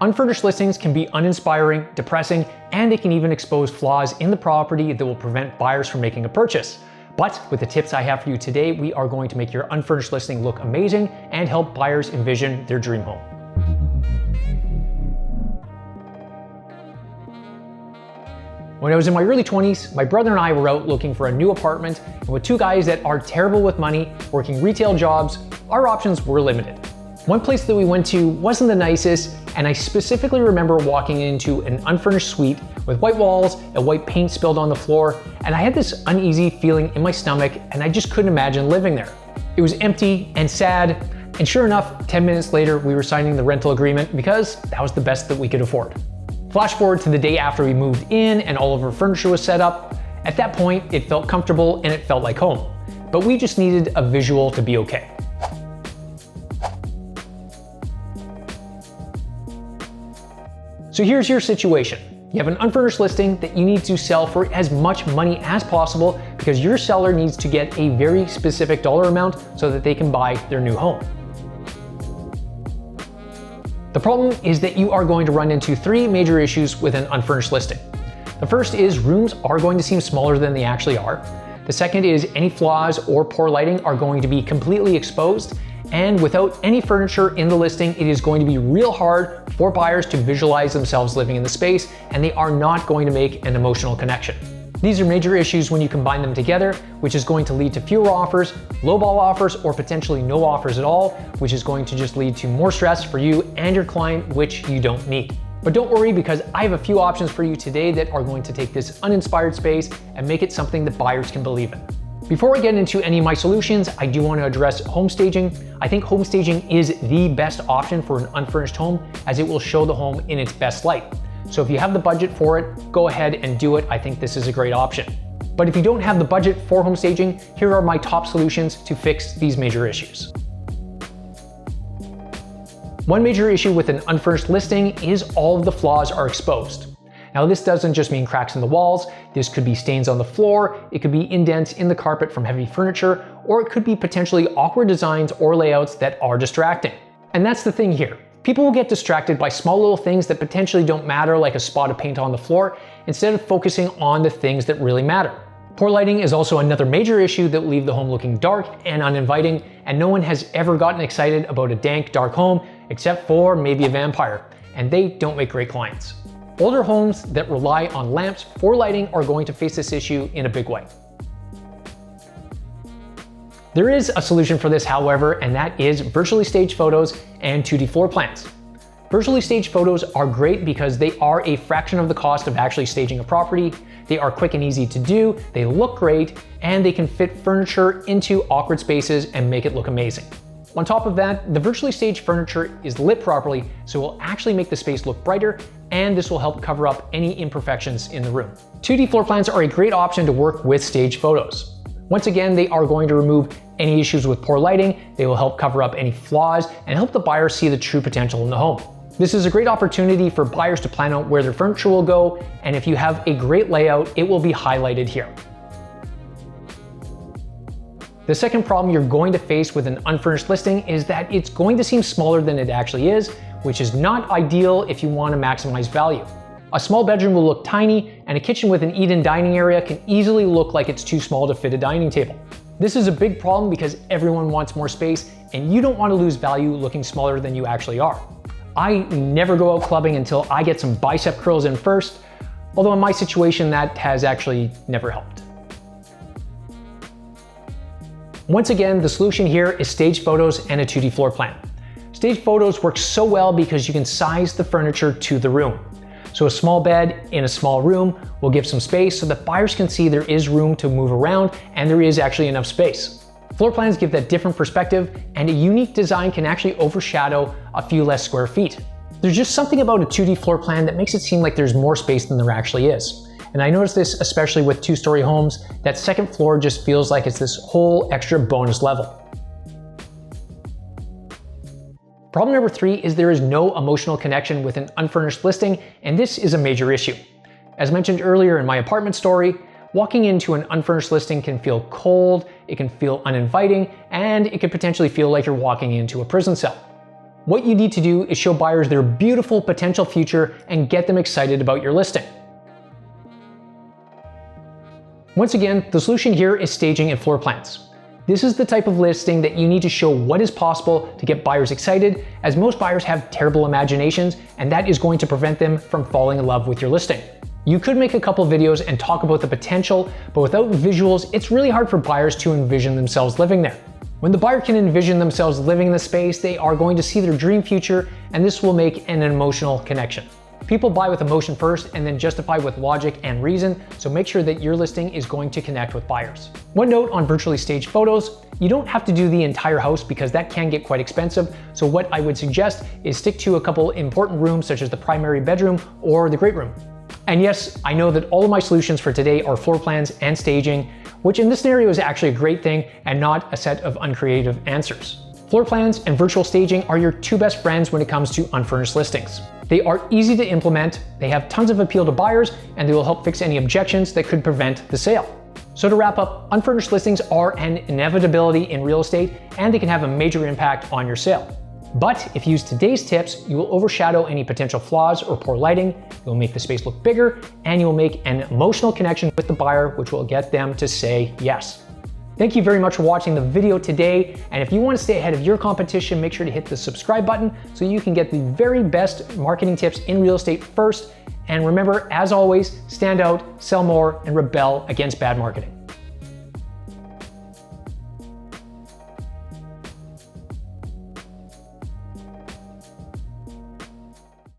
Unfurnished listings can be uninspiring, depressing, and they can even expose flaws in the property that will prevent buyers from making a purchase. But with the tips I have for you today, we are going to make your unfurnished listing look amazing and help buyers envision their dream home. When I was in my early 20s, my brother and I were out looking for a new apartment, and with two guys that are terrible with money, working retail jobs, our options were limited. One place that we went to wasn't the nicest, and I specifically remember walking into an unfurnished suite with white walls and white paint spilled on the floor, and I had this uneasy feeling in my stomach, and I just couldn't imagine living there. It was empty and sad, and sure enough, 10 minutes later, we were signing the rental agreement because that was the best that we could afford. Flash forward to the day after we moved in and all of our furniture was set up. At that point, it felt comfortable and it felt like home, but we just needed a visual to be okay. So here's your situation. You have an unfurnished listing that you need to sell for as much money as possible because your seller needs to get a very specific dollar amount so that they can buy their new home. The problem is that you are going to run into three major issues with an unfurnished listing. The first is rooms are going to seem smaller than they actually are. The second is any flaws or poor lighting are going to be completely exposed. And without any furniture in the listing, it is going to be real hard for buyers to visualize themselves living in the space, and they are not going to make an emotional connection. These are major issues when you combine them together, which is going to lead to fewer offers, lowball offers, or potentially no offers at all, which is going to just lead to more stress for you and your client, which you don't need. But don't worry, because I have a few options for you today that are going to take this uninspired space and make it something that buyers can believe in. Before I get into any of my solutions, I do want to address home staging. I think home staging is the best option for an unfurnished home, as it will show the home in its best light. So if you have the budget for it, go ahead and do it. I think this is a great option. But if you don't have the budget for home staging, here are my top solutions to fix these major issues. One major issue with an unfurnished listing is all of the flaws are exposed. Now, this doesn't just mean cracks in the walls. This could be stains on the floor, it could be indents in the carpet from heavy furniture, or it could be potentially awkward designs or layouts that are distracting. And that's the thing here. People will get distracted by small little things that potentially don't matter, like a spot of paint on the floor, instead of focusing on the things that really matter. Poor lighting is also another major issue that will leave the home looking dark and uninviting, and no one has ever gotten excited about a dank, dark home, except for maybe a vampire, and they don't make great clients. Older homes that rely on lamps for lighting are going to face this issue in a big way. There is a solution for this, however, and that is virtually staged photos and 2D floor plans. Virtually staged photos are great because they are a fraction of the cost of actually staging a property. They are quick and easy to do, they look great, and they can fit furniture into awkward spaces and make it look amazing. On top of that, the virtually staged furniture is lit properly, so it will actually make the space look brighter, and this will help cover up any imperfections in the room. 2D floor plans are a great option to work with staged photos. Once again, they are going to remove any issues with poor lighting, they will help cover up any flaws, and help the buyer see the true potential in the home. This is a great opportunity for buyers to plan out where their furniture will go, and if you have a great layout, it will be highlighted here. The second problem you're going to face with an unfurnished listing is that it's going to seem smaller than it actually is, which is not ideal if you want to maximize value. A small bedroom will look tiny, and a kitchen with an eat-in dining area can easily look like it's too small to fit a dining table. This is a big problem because everyone wants more space, and you don't want to lose value looking smaller than you actually are. I never go out clubbing until I get some bicep curls in first, although in my situation that has actually never helped. Once again, the solution here is staged photos and a 2D floor plan. Staged photos work so well because you can size the furniture to the room. So a small bed in a small room will give some space so that buyers can see there is room to move around and there is actually enough space. Floor plans give that different perspective, and a unique design can actually overshadow a few less square feet. There's just something about a 2D floor plan that makes it seem like there's more space than there actually is. And I notice this especially with two-story homes, that second floor just feels like it's this whole extra bonus level. Problem number 3 is there is no emotional connection with an unfurnished listing, and this is a major issue. As mentioned earlier in my apartment story, walking into an unfurnished listing can feel cold, it can feel uninviting, and it could potentially feel like you're walking into a prison cell. What you need to do is show buyers their beautiful potential future and get them excited about your listing. Once again, the solution here is staging and floor plans. This is the type of listing that you need to show what is possible to get buyers excited, as most buyers have terrible imaginations, and that is going to prevent them from falling in love with your listing. You could make a couple videos and talk about the potential, but without visuals, it's really hard for buyers to envision themselves living there. When the buyer can envision themselves living in the space, they are going to see their dream future, and this will make an emotional connection. People buy with emotion first and then justify with logic and reason, so make sure that your listing is going to connect with buyers. One note on virtually staged photos: you don't have to do the entire house because that can get quite expensive, so what I would suggest is stick to a couple important rooms such as the primary bedroom or the great room. And yes, I know that all of my solutions for today are floor plans and staging, which in this scenario is actually a great thing and not a set of uncreative answers. Floor plans and virtual staging are your two best friends when it comes to unfurnished listings. They are easy to implement, they have tons of appeal to buyers, and they will help fix any objections that could prevent the sale. So to wrap up, unfurnished listings are an inevitability in real estate, and they can have a major impact on your sale. But if you use today's tips, you will overshadow any potential flaws or poor lighting, you'll make the space look bigger, and you'll make an emotional connection with the buyer, which will get them to say yes. Thank you very much for watching the video today, and if you want to stay ahead of your competition, make sure to hit the subscribe button so you can get the very best marketing tips in real estate first. And remember, as always, stand out, sell more, and rebel against bad marketing.